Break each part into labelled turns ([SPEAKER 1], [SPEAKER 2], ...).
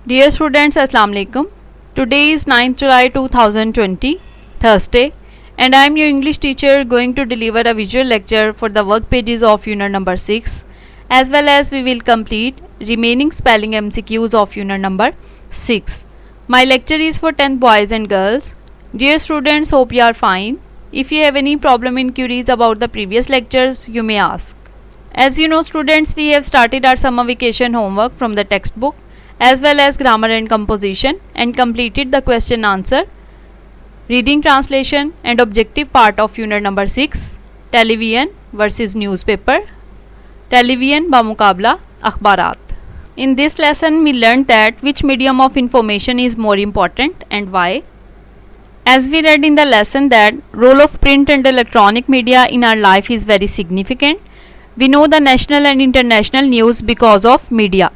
[SPEAKER 1] Dear students, Assalamu alaikum. Today is 9th July 2020, Thursday, and I am your English teacher going to deliver a visual lecture for the work pages of unit number 6, as well as we will complete remaining spelling MCQs of unit number 6. My lecture is for 10th boys and girls. Dear students, hope you are fine. If you have any problem in queries about the previous lectures, you may ask. As you know students, we have started our summer vacation homework from the textbook as well as grammar and composition and completed the question answer, reading translation and objective part of unit number 6, television versus newspaper, television bamukabla akhbarat. In this lesson we learned that which medium of information is more important and why. As we read in the lesson that role of print and electronic media in our life is very significant. We know the national and international news because of media.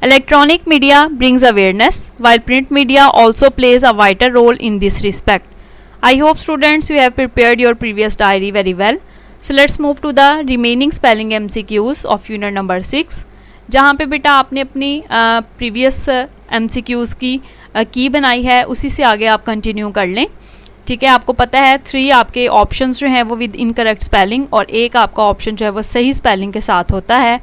[SPEAKER 1] Electronic media brings awareness, while print media also plays a vital role in this respect. I hope students you have prepared your previous diary very well. So let's move to the remaining spelling MCQs of unit number 6, जहाँ पे बेटा आपने अपनी previous MCQs की बनाई है, उसी से आगे आप कंटिन्यू कर लें. ठीक है, आपको पता है 3 आपके ऑप्शंस जो हैं वो विद इनकरेक्ट स्पेलिंग और एक आपका ऑप्शन जो है वो सही स्पेलिंग के साथ होता है.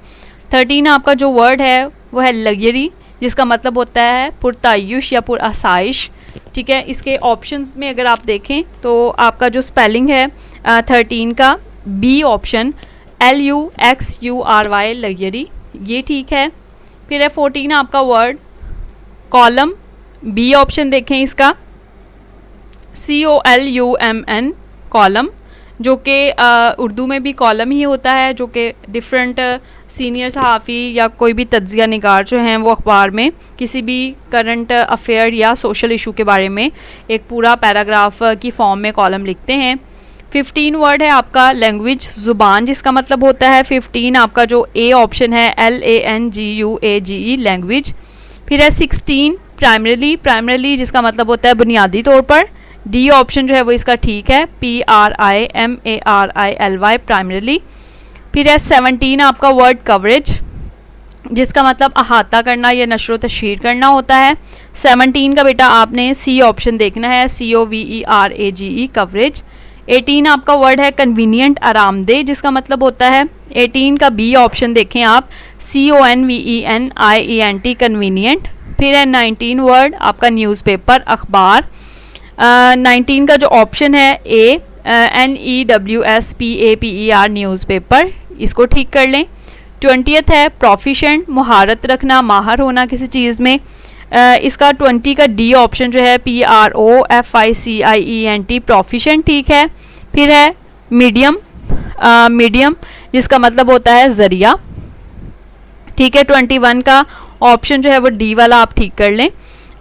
[SPEAKER 1] 13 आपका जो वर्ड है वो है लग्जरी, जिसका मतलब होता है पुरतायुश या पुरआसाइश. ठीक है, इसके ऑप्शंस में अगर आप देखें तो आपका जो स्पेलिंग है 13 का बी ऑप्शन LUXURY लग्जरी, ये ठीक है. फिर है 14 आपका वर्ड कॉलम, बी ऑप्शन देखें इसका COLUMN कॉलम, जो कि उर्दू में भी कॉलम ही होता है, जो कि डिफरेंट सीनियर सहाफ़ी या कोई भी तज्ज़िया निगार जो हैं वो अखबार में किसी भी करंट अफेयर या सोशल इशू के बारे में एक पूरा पैराग्राफ की फॉर्म में कॉलम लिखते हैं. 15 वर्ड है आपका लैंग्वेज ज़ुबान, जिसका मतलब होता है 15 आपका जो ए ऑप्शन है LANGUAGE लैंग्वेज. फिर है 16 प्राइमरली, जिसका मतलब होता है बुनियादी तौर पर. डी ऑप्शन जो है वो इसका ठीक है PRIMARILY प्राइमरली. फिर है 17 आपका वर्ड कवरेज, जिसका मतलब अहाता करना या नशर व तशहीर करना होता है. 17 का बेटा आपने सी ऑप्शन देखना है COVERAGE कवरेज. 18 आपका वर्ड है कन्वीनियंट आरामदेह, जिसका मतलब होता है 18 का बी ऑप्शन देखें आप CONVENIENT कन्वीनियंट. फिर है 19 वर्ड आपका न्यूज़पेपर अखबार. 19 का जो ऑप्शन है ए NEWSPAPER न्यूज़पेपर, इसको ठीक कर लें. 20th है प्रोफिशेंट, महारत रखना, माहर होना किसी चीज़ में. इसका 20 का डी ऑप्शन जो है PROFICIENT प्रोफिशेंट ठीक है. फिर है मीडियम, जिसका मतलब होता है ज़रिया. ठीक है, 21 का ऑप्शन जो है वो डी वाला आप ठीक कर लें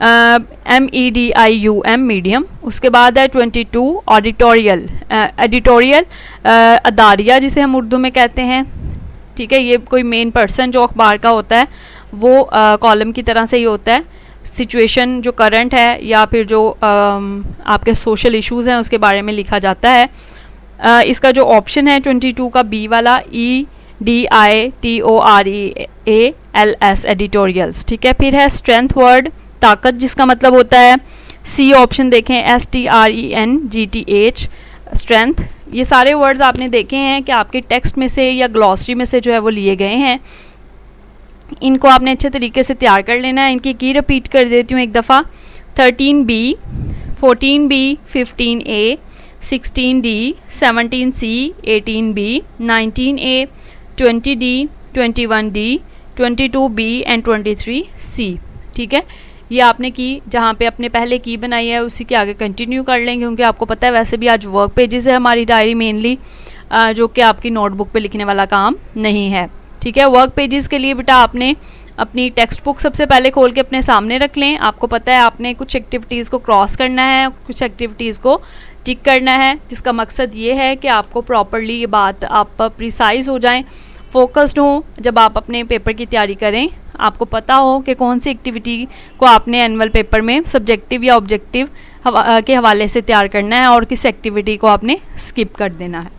[SPEAKER 1] MEDIUM मीडियम. उसके बाद है 22 ऑडिटोरियल, एडिटोरियल अदारिया जिसे हम उर्दू में कहते हैं. ठीक है, ये कोई मेन पर्सन जो अखबार का होता है वो कॉलम की तरह से ही होता है. सिचुएशन जो करंट है या फिर जो आपके सोशल इश्यूज़ हैं उसके बारे में लिखा जाता है. इसका जो ऑप्शन है 22 का बी वाला EDITOREALS एडिटोरियल्स. ठीक है, फिर है स्ट्रेंथ वर्ड ताकत, जिसका मतलब होता है सी ऑप्शन देखें STRENGTH स्ट्रेंथ. ये सारे वर्ड्स आपने देखे हैं कि आपके टेक्स्ट में से या ग्लॉसरी में से जो है वो लिए गए हैं. इनको आपने अच्छे तरीके से तैयार कर लेना है. इनकी की रिपीट कर देती हूँ एक दफ़ा. 13B, 14B, 15A, 16D, 17C, 18B, 19A, 20D, 21D, 22B and 23C. ठीक है, ये आपने की जहाँ पे अपने पहले की बनाई है उसी के आगे कंटिन्यू कर लेंगे, क्योंकि आपको पता है वैसे भी आज वर्क पेजेस है हमारी डायरी मेनली, जो कि आपकी नोटबुक पे लिखने वाला काम नहीं है. ठीक है, वर्क पेजेस के लिए बेटा आपने अपनी टेक्स्ट बुक सबसे पहले खोल के अपने सामने रख लें. आपको पता है आपने कुछ एक्टिविटीज़ को क्रॉस करना है, कुछ एक्टिविटीज़ को टिक करना है, जिसका मकसद ये है कि आपको प्रॉपरली ये बात आप प्रिसाइज हो जाएँ, फोकस्ड हो जब आप अपने पेपर की तैयारी करें. आपको पता हो कि कौन सी एक्टिविटी को आपने एनुअल पेपर में सब्जेक्टिव या ऑब्जेक्टिव के हवाले से तैयार करना है और किस एक्टिविटी को आपने स्किप कर देना है.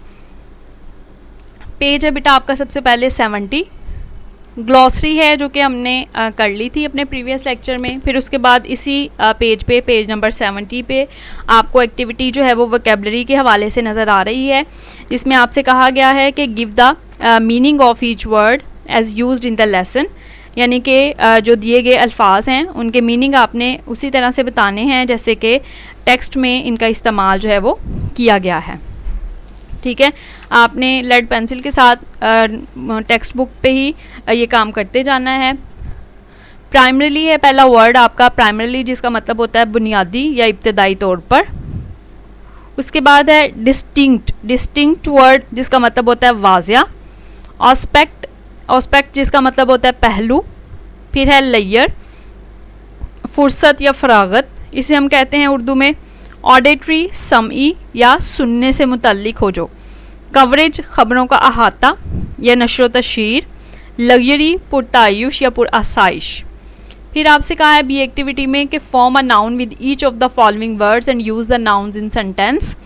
[SPEAKER 1] पेज है बेटा आपका सबसे पहले 70. ग्लॉसरी है जो कि हमने कर ली थी अपने प्रीवियस लेक्चर में। फिर उसके बाद इसी पेज पे, पेज नंबर 70 पे आपको एक्टिविटी जो है वो वोकेबलरी के हवाले से नज़र आ रही है, जिसमें आपसे कहा गया है कि give the meaning of each word as used in the lesson, यानी कि जो दिए गए अल्फाज हैं उनके मीनिंग आपने उसी तरह से बताने हैं जैसे कि टेक्स्ट में इनका इस्तेमाल जो है वो किया गया है। ठीक है, आपने लेड पेंसिल के साथ टेक्स्ट बुक पे ही ये काम करते जाना है। प्राइमरीली है पहला वर्ड आपका, प्राइमरीली जिसका मतलब होता है बुनियादी या इब्तदाई तौर पर। उसके बाद है डिस्टिंक्ट, डिस्टिंक्ट वर्ड जिसका मतलब होता है वाजिया। ऑस्पेक्ट, ऑस्पेक्ट जिसका मतलब होता है पहलू। फिर है लेयर, फुर्सत या फरागत, इसे हम कहते हैं उर्दू में ऑडिटरी, समई या सुनने से मुतल्लिक हो जो। कवरेज, खबरों का अहाता या नशर तशहीर। लग्जरी, पुरतायुश या पुरआसाइश। फिर आपसे कहा है बी एक्टिविटी में कि form a noun with each of the following words and use the nouns in sentence.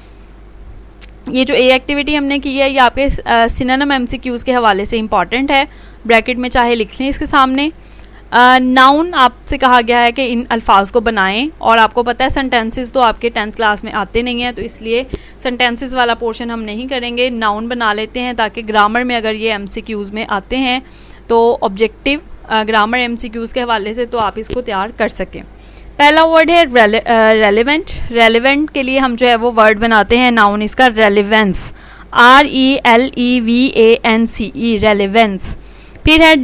[SPEAKER 1] ये जो ए एक्टिविटी हमने की है ये आपके सिनोनिम एमसीक्यूज़ के हवाले से इंपॉर्टेंट है, ब्रैकेट में चाहे लिख लें इसके सामने। नाउन आपसे कहा गया है कि इन अल्फाज को बनाएं, और आपको पता है सेंटेंसेस तो आपके 10th क्लास में आते नहीं हैं, तो इसलिए सेंटेंसेस वाला पोर्शन हम नहीं करेंगे, नाउन बना लेते हैं ताकि ग्रामर में अगर ये एमसीक्यूज़ में आते हैं तो ऑब्जेक्टिव ग्रामर एमसीक्यूज़ के हवाले से तो आप इसको तैयार कर सकें। पहला वर्ड है रेलेवेंट। रेलेवेंट के लिए हम जो है वो वर्ड बनाते हैं नाउन इसका रेलेवेंस, RELEVANCE, रेलेवेंस। फिर है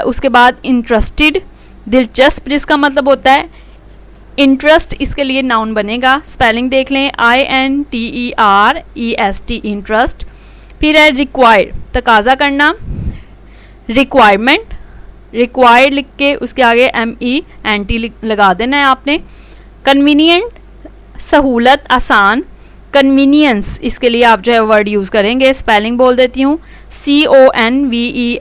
[SPEAKER 1] उसके बाद इंटरेस्टेड, दिलचस्प जिसका मतलब होता है इंटरेस्ट, इसके लिए नाउन बनेगा, स्पेलिंग देख लें INTEREST, इंटरेस्ट। फिर है रिक्वायर्ड, तकाजा करना। रिक्वायरमेंट, रिक्वायर्ड लिख के उसके आगे MENT लगा देना है आपने। कन्वीनियंट, सहूलत, आसान। कन्वीनियंस, इसके लिए आप जो है वर्ड यूज़ करेंगे, स्पेलिंग बोल देती हूँ CONVENIENCE,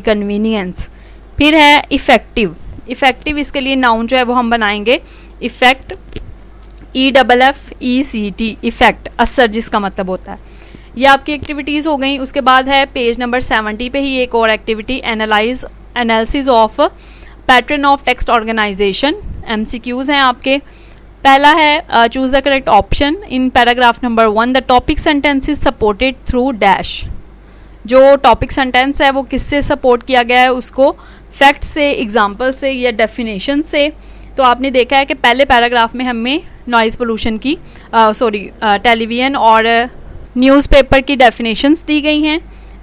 [SPEAKER 1] कन्वीनियंस। फिर है इफ़ेक्टिव, इफ़ेक्टिव इसके लिए नाउन जो है वो हम बनाएंगे इफ़ेक्ट, EFFECT, इफ़ेक्ट, असर जिसका मतलब होता है। ये आपकी एक्टिविटीज़ हो गई। उसके बाद है पेज नंबर 70 पे ही एक और activity, analysis of pattern of text organization. MCQs हैं आपके। पहला है choose the correct option in paragraph number 1, the topic sentence is supported through dash. जो टॉपिक सेंटेंस है वो किससे सपोर्ट किया गया है, उसको फैक्ट से, एग्जाम्पल से या डेफिनेशन से। तो आपने देखा है कि पहले पैराग्राफ में हमें नॉइज़ पोल्यूशन की टेलीविज़न और न्यूज़पेपर की डेफिनेशंस दी गई हैं,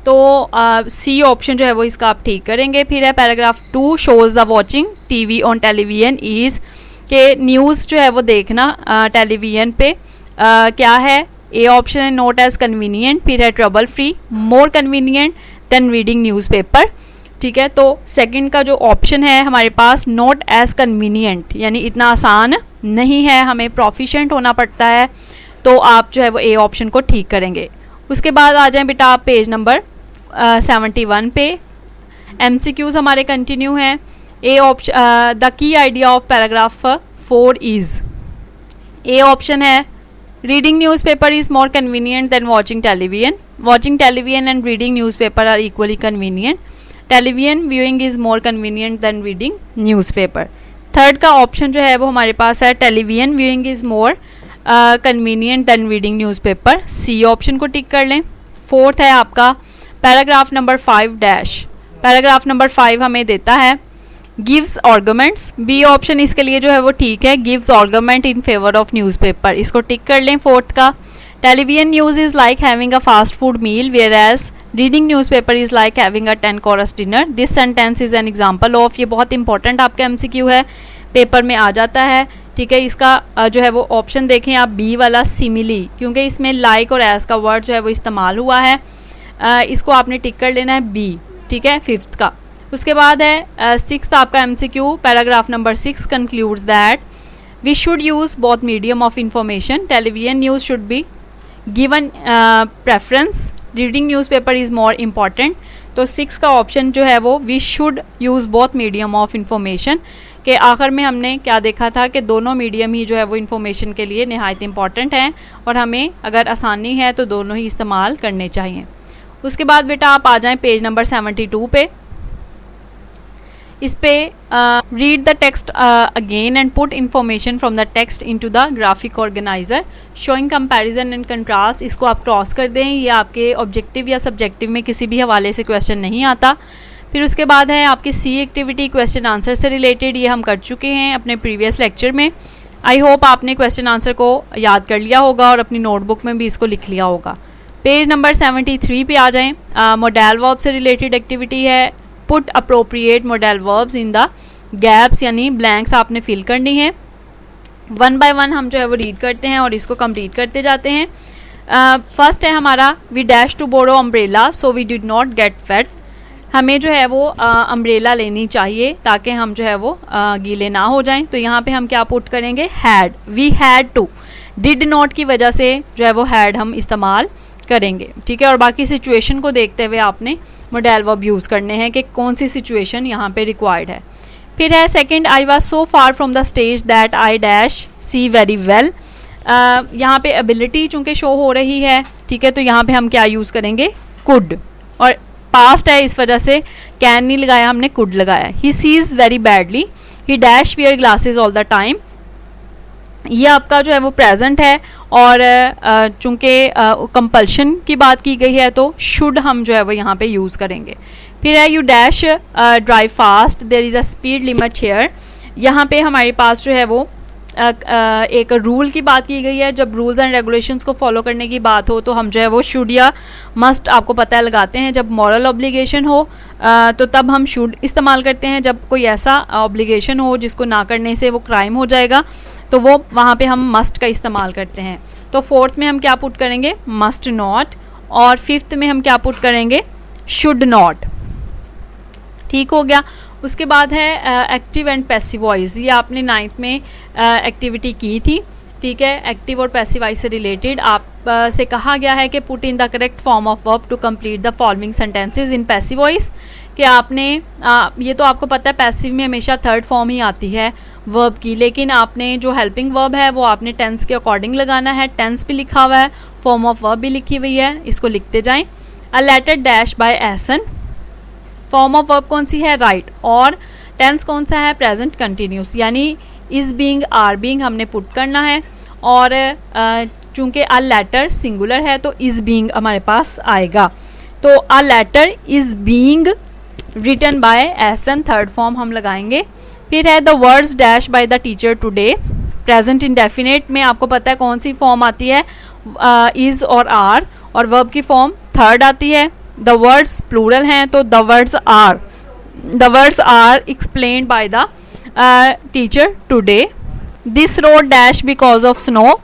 [SPEAKER 1] तो सी ऑप्शन जो है वो इसका आप ठीक करेंगे। फिर है paragraph 2, shows the watching TV on television is, के न्यूज़ जो है वो देखना टेलीविज़न पे क्या है, ए ऑप्शन है नॉट एज कन्वीनियंट। फिर है trouble free, more convenient than reading newspaper. ठीक है, तो सेकंड का जो ऑप्शन है हमारे पास नॉट एज कन्वीनियंट, यानी इतना आसान नहीं है, हमें प्रोफिशिएंट होना पड़ता है, तो आप जो है वो ए ऑप्शन को ठीक करेंगे। उसके बाद आ जाएं बेटा आप पेज नंबर 71 पे। MCQs हमारे कंटिन्यू हैं। A option, the key idea of paragraph 4 is, A option है reading newspaper is more convenient than watching television. Watching television and reading newspaper are equally convenient. Television viewing is more convenient than reading newspaper. Third का option जो है वो हमारे पास है television viewing is more convenient than reading newspaper, C option को tick कर लें। फोर्थ है आपका paragraph number 5 dash. Paragraph number 5 हमें देता है गिव्स आर्गुमेंट्स, बी ऑप्शन इसके लिए जो है वो ठीक है, gives argument in favour of newspaper, इसको टिक कर लें। फोर्थ का television news is like having a fast food meal whereas reading newspaper is like having a 10 course dinner, this sentence is an example of. ये बहुत important आपका MCQ है, paper में आ जाता है। ठीक है, इसका जो है वो ऑप्शन देखें आप बी वाला सिमिली, क्योंकि इसमें लाइक और एज का वर्ड जो है वो इस्तेमाल हुआ है, इसको आपने टिक कर लेना है बी। ठीक है, फिफ्थ का। उसके बाद है सिक्स्थ आपका MCQ, paragraph number 6 concludes that we should use both medium of information, television news should be given preference, reading newspaper is more important. तो 6 का ऑप्शन जो है वो we should use both medium of information के आखिर में हमने क्या देखा था कि दोनों मीडियम ही जो है वो इन्फॉर्मेशन के लिए नहायत इंपॉर्टेंट हैं और हमें अगर आसानी है तो दोनों ही इस्तेमाल करने चाहिए। उसके बाद बेटा आप आ जाएं पेज नंबर 72 पे। इस पे read the text again and put information from the text into the graphic organiser showing comparison and contrast. इसको आप क्रॉस कर दें, ये आपके ऑब्जेक्टिव या सब्जेक्टिव में किसी भी हवाले से क्वेश्चन नहीं आता। फिर उसके बाद है आपकी सी एक्टिविटी क्वेश्चन आंसर से रिलेटेड, ये हम कर चुके हैं अपने प्रीवियस लेक्चर में। आई होप आपने क्वेश्चन आंसर को याद कर लिया होगा और अपनी नोटबुक में भी इसको लिख लिया होगा। पेज नंबर 73 पे आ जाएं। मॉडल वर्ब से रिलेटेड एक्टिविटी है, put appropriate modal verbs in the gaps, यानी ब्लैंक्स आपने फिल करनी है। वन बाय वन हम जो है वो रीड करते हैं और इसको कंप्लीट करते जाते हैं। फर्स्ट है हमारा we dash to borrow umbrella so we did not get wet. हमें जो है वो अम्ब्रेला लेनी चाहिए ताकि हम जो है वो गीले ना हो जाएं। तो यहाँ पे हम क्या पुट करेंगे, had, we had to. Did not की वजह से जो है वो हैड हम इस्तेमाल करेंगे, ठीक है। और बाकी सिचुएशन को देखते हुए आपने मॉडल वर्ब यूज़ करने हैं कि कौन सी सिचुएशन यहाँ पे रिक्वायर्ड है। फिर है second, I was so far from the stage that I dash see very well. यहाँ पे एबिलिटी चूँकि शो हो रही है, ठीक है, तो यहाँ पे हम क्या यूज़ करेंगे, कुड। और पास्ट है इस वजह से कैन नहीं लगाया, हमने कुड लगाया। He sees very badly, he dash wear glasses all the time. ये आपका जो है वो प्रेजेंट है और चूँकि कंपल्शन की बात की गई है तो शुड हम जो है वो यहाँ पे यूज़ करेंगे। फिर है you dash drive fast, there is a speed limit here. यहाँ पे हमारे पास जो है वो एक रूल की बात की गई है। जब रूल्स एंड रेगुलेशंस को फॉलो करने की बात हो तो हम जो है वो शुड या मस्ट आपको पता है लगाते हैं। जब मॉरल ऑब्लिगेशन हो तो तब हम शुड इस्तेमाल करते हैं। जब कोई ऐसा ऑब्लिगेशन हो जिसको ना करने से वो क्राइम हो जाएगा तो वो वहाँ पे हम मस्ट का इस्तेमाल करते हैं। तो फोर्थ में हम क्या पुट करेंगे, मस्ट नॉट। और फिफ्थ में हम क्या पुट करेंगे, शुड नॉट। ठीक हो गया। उसके बाद है एक्टिव एंड पैसिव वॉइस। ये आपने 9th में एक्टिविटी की थी, ठीक है। एक्टिव और पैसिव वॉइस से रिलेटेड आप से कहा गया है कि put in the correct form of verb to complete the following sentences in passive voice. कि आपने ये तो आपको पता है पैसिव में हमेशा थर्ड फॉर्म ही आती है वर्ब की, लेकिन आपने जो हेल्पिंग वर्ब है वो आपने टेंस के अकॉर्डिंग लगाना है। टेंस भी लिखा हुआ है, फॉर्म ऑफ वर्ब भी लिखी हुई है, इसको लिखते जाएं। A letter dash by Ahsan, form of verb कौन सी है, राइट। और टेंस कौन सा है, प्रेजेंट कंटिन्यूस, यानी इज बीइंग आर बीइंग हमने पुट करना है। और चूंकि अ लेटर सिंगुलर है तो इज बीइंग हमारे पास आएगा। तो a letter is being written by Ahsan, third form हम लगाएंगे। फिर है the words dash by the teacher today, present indefinite में आपको पता है कौन सी फॉर्म आती है, इज और आर, और वर्ब की फॉर्म थर्ड आती है। द वर्ड्स प्लूरल हैं तो the words are explained by the teacher today. This road dash because of snow,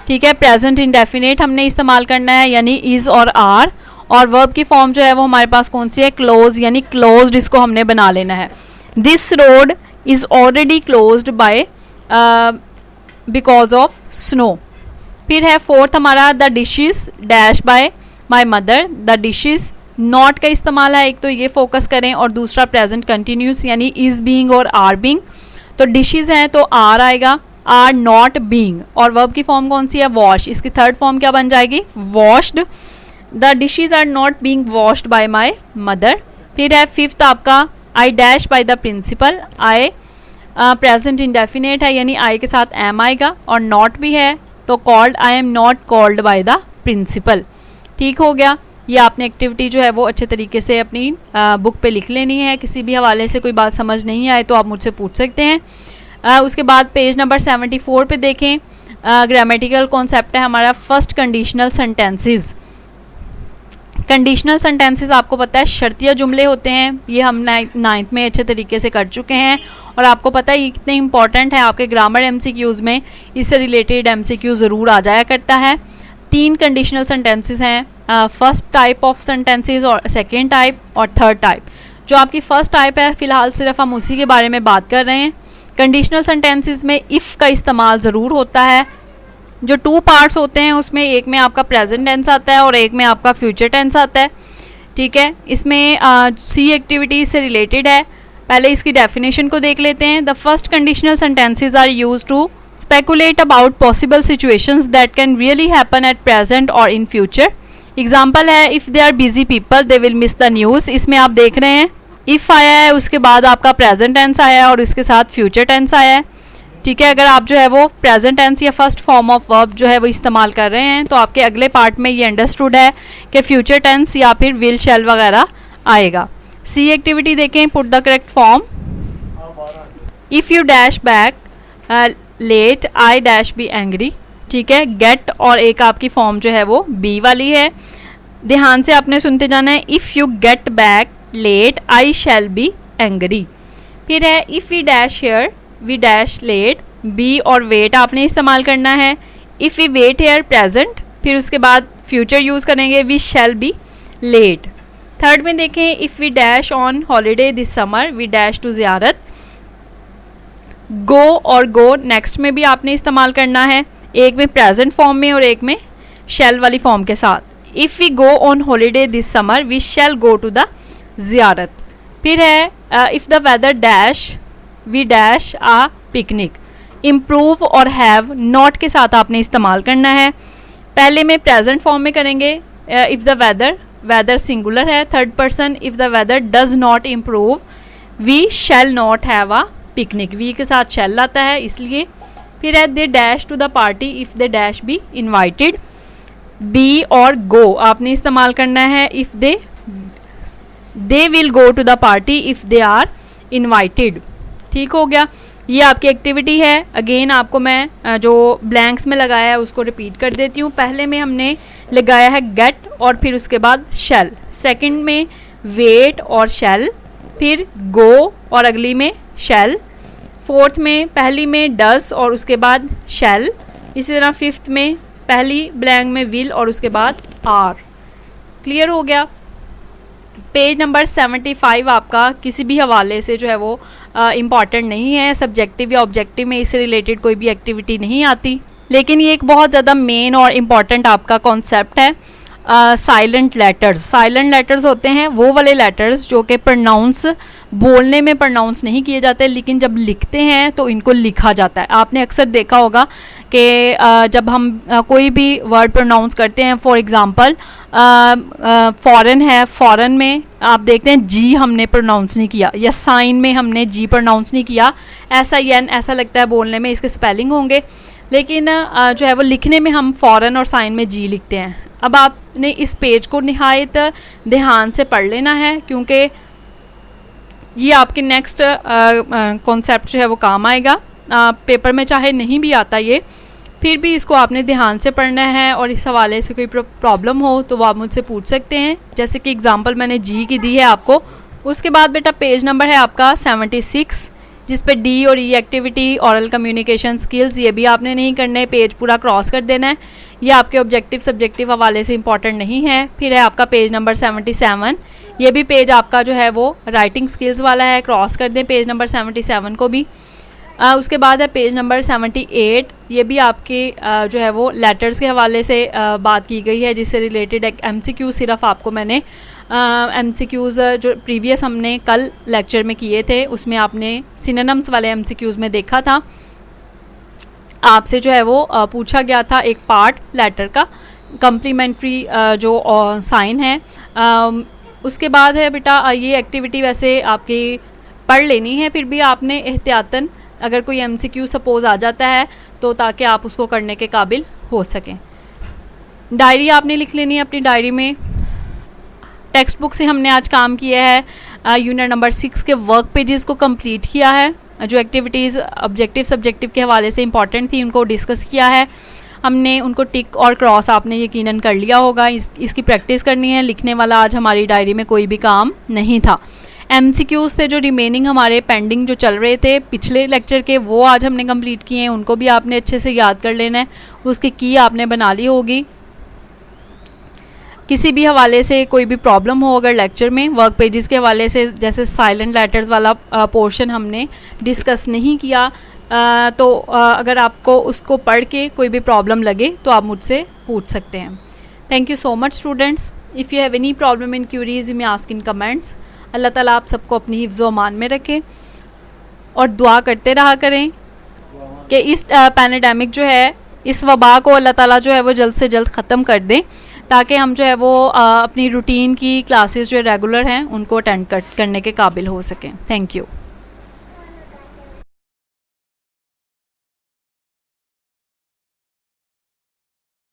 [SPEAKER 1] ठीक है, प्रेजेंट इंडेफिनेट हमने इस्तेमाल करना है यानी इज और आर। और वर्ब की फॉर्म जो है वो हमारे पास कौन सी है, क्लोज, यानी क्लोज्ड इसको हमने बना लेना है। This road is already closed by because of snow. फिर है फोर्थ हमारा the dishes dash by my mother. The dishes not का इस्तेमाल है, एक तो ये फोकस करें और दूसरा प्रेजेंट कंटिन्यूस यानी इज बीइंग और आर बीइंग। तो डिशेज हैं तो आर आएगा, आर नॉट बीइंग। और वर्ब की फॉर्म कौन सी है, वॉश, इसकी थर्ड फॉर्म क्या बन जाएगी, washed. The dishes are not being washed by my mother. फिर है फिफ्थ आपका I dash by the principal. I present indefinite है यानी आई के साथ एम आएगा, और नॉट भी है तो called, I am not called by the principal. ठीक हो गया। ये आपने एक्टिविटी जो है वो अच्छे तरीके से अपनी बुक पे लिख लेनी है। किसी भी हवाले से कोई बात समझ नहीं आए तो आप मुझसे पूछ सकते हैं। उसके बाद पेज नंबर 74 पे देखें, ग्रामेटिकल कॉन्सेप्ट है हमारा first conditional sentences. Conditional sentences आपको पता है शर्तिया जुमले होते हैं, ये हम 9th में अच्छे तरीके से कर चुके हैं। और आपको पता है ये कितने इंपॉर्टेंट है, आपके ग्रामर MCQs में इससे रिलेटेड MCQ ज़रूर आ जाया करता है। 3 कंडीशनल सेंटेंसेस हैं, फर्स्ट टाइप ऑफ सेंटेंसेस और सेकेंड टाइप और थर्ड टाइप। जो आपकी फर्स्ट टाइप है फ़िलहाल सिर्फ हम उसी के बारे में बात कर रहे हैं। कंडीशनल सेंटेंसेस में इफ़ का इस्तेमाल ज़रूर होता है। जो 2 पार्ट्स होते हैं उसमें एक में आपका प्रेजेंट टेंस आता है और एक में आपका फ्यूचर टेंस आता है, ठीक है। इसमें सी एक्टिविटीज से रिलेटेड है। पहले इसकी डेफिनेशन को देख लेते हैं। The first conditional sentences are used to speculate about possible situations that can really happen at present और इन फ्यूचर। एग्जाम्पल है if they are busy people they will miss the news. इसमें आप देख रहे हैं इफ़ आया है, उसके बाद आपका प्रेजेंट टेंस आया है और इसके साथ फ्यूचर टेंस आया है। ठीक है, अगर आप जो है वो प्रेजेंट टेंस या फर्स्ट फॉर्म ऑफ वर्ब जो है वो इस्तेमाल कर रहे हैं तो आपके अगले पार्ट में ये अंडरस्टूड है कि फ्यूचर टेंस या फिर विल शैल वगैरह आएगा। सी एक्टिविटी देखें, put the correct form. If you dash back late I dash be angry. ठीक है, गेट और एक आपकी फॉर्म जो है वो बी वाली है। ध्यान से आपने सुनते जाना है। If you get back late I shall be angry. फिर है if we dash here we dash late, be और वेट आपने इस्तेमाल करना है। If we wait here present, फिर उसके बाद फ्यूचर यूज़ करेंगे we shall be late. Third में देखें if we dash on holiday this summer we dash to Ziarat. Go और गो नेक्स्ट में भी आपने इस्तेमाल करना है, एक में प्रेजेंट फॉर्म में और एक में शैल वाली फॉर्म के साथ। If we go on holiday this summer we shall go to the Ziarat. फिर है if the weather dash we dash a picnic. Improve और हैव नॉट के साथ आपने इस्तेमाल करना है। पहले में प्रेजेंट फॉर्म में करेंगे if the weather, weather singular है, third person if the weather does not improve we shall not have a picnic. We के साथ शैल आता है इसलिए। फिर है they dash to the party if they dash be invited. Be और go आपने इस्तेमाल करना है if they will go to the party if they are invited. ठीक हो गया, ये आपकी एक्टिविटी है। अगेन आपको मैं जो ब्लैंक्स में लगाया है उसको रिपीट कर देती हूँ। पहले में हमने लगाया है गेट और फिर उसके बाद शैल, सेकंड में वेट और शैल, फिर गो और अगली में शैल, फोर्थ में पहली में डस और उसके बाद शैल, इसी तरह फिफ्थ में पहली ब्लैंक में विल और उसके बाद आर। क्लियर हो गया। पेज नंबर 75 आपका किसी भी हवाले से जो है वो इम्पॉर्टेंट नहीं है, सब्जेक्टिव या ऑब्जेक्टिव में इससे रिलेटेड कोई भी एक्टिविटी नहीं आती, लेकिन ये एक बहुत ज़्यादा मेन और इम्पॉर्टेंट आपका कॉन्सेप्ट है। साइलेंट लेटर्स, साइलेंट लेटर्स होते हैं वो वाले लेटर्स जो कि प्रोनाउंस बोलने में प्रोनाउंस नहीं किए जाते, लेकिन जब लिखते हैं तो इनको लिखा जाता है। आपने अक्सर देखा होगा कि जब हम कोई भी वर्ड प्रोनाउंस करते हैं, फॉर एग्ज़ाम्पल फॉरेन है, फॉरेन में आप देखते हैं जी हमने प्रोनाउंस नहीं किया, या साइन में हमने जी प्रोनाउंस नहीं किया, ऐसा एन ऐसा लगता है बोलने में इसके स्पेलिंग होंगे, लेकिन जो है वो लिखने में हम फॉरेन और साइन में जी लिखते हैं। अब आपने इस पेज को निहायत ध्यान से पढ़ लेना है, क्योंकि ये आपके नेक्स्ट कॉन्सेप्ट जो है वो काम आएगा। पेपर में चाहे नहीं भी आता ये, फिर भी इसको आपने ध्यान से पढ़ना है, और इस हवाले से कोई प्रॉब्लम हो तो वो आप मुझसे पूछ सकते हैं। जैसे कि एग्जांपल मैंने जी की दी है आपको। उसके बाद बेटा पेज नंबर है आपका 76, जिस पे डी और ई एक्टिविटी, ऑरल कम्युनिकेशन स्किल्स, ये भी आपने नहीं करने, पेज पूरा क्रॉस कर देना है। ये आपके ऑब्जेक्टिव सब्जेक्टिव हवाले से इंपॉर्टेंट नहीं है। फिर है आपका पेज नंबर 77, ये भी पेज आपका जो है वो राइटिंग स्किल्स वाला है, क्रॉस कर दें पेज नंबर 77 को भी। उसके बाद है पेज नंबर 78, ये भी आपके जो है वो लेटर्स के हवाले से बात की गई है, जिससे रिलेटेड एक MCQ सिर्फ आपको मैंने MCQs जो प्रीवियस हमने कल लेक्चर में किए थे उसमें आपने सिनोनिम्स वाले MCQs में देखा था। आपसे जो है वो पूछा गया था एक पार्ट लेटर का, कम्प्लीमेंट्री जो साइन है। उसके बाद है बेटा ये एक्टिविटी वैसे आपकी पढ़ लेनी है, फिर भी आपने एहतियातन अगर कोई MCQ सपोज़ आ जाता है तो ताकि आप उसको करने के काबिल हो सकें। डायरी आपने लिख लेनी है अपनी डायरी में। टेक्स्ट बुक से हमने आज काम किया है, यूनिट नंबर 6 के वर्क पेजेस को कंप्लीट किया है। जो एक्टिविटीज़ ऑब्जेक्टिव सब्जेक्टिव के हवाले से इंपॉर्टेंट थी उनको डिस्कस किया है हमने, उनको टिक और क्रॉस आपने यकीनन कर लिया होगा। इसकी प्रैक्टिस करनी है। लिखने वाला आज हमारी डायरी में कोई भी काम नहीं था। MCQs थे जो रिमेनिंग हमारे पेंडिंग जो चल रहे थे पिछले लेक्चर के, वो आज हमने कंप्लीट किए हैं, उनको भी आपने अच्छे से याद कर लेना है, उसकी की आपने बना ली होगी। किसी भी हवाले से कोई भी प्रॉब्लम हो अगर लेक्चर में, वर्क पेजेस के हवाले से, जैसे साइलेंट लेटर्स वाला पोर्शन हमने डिस्कस नहीं किया, तो अगर आपको उसको पढ़ के कोई भी प्रॉब्लम लगे तो आप मुझसे पूछ सकते हैं। Thank you so much students. If you have any problem in queries you may ask in comments. Allah ताला आप सबको अपनी हिफ्ज़ व अमान में रखे और दुआ करते रहा करें कि इस पैंडेमिक जो है, इस वबा को अल्लाह ताला जो है वो जल्द से जल्द ख़त्म कर दें, ताकि हम जो है वो अपनी रूटीन की क्लासेस जो रेगुलर हैं उनको अटेंड करने के काबिल हो सकें। Thank you.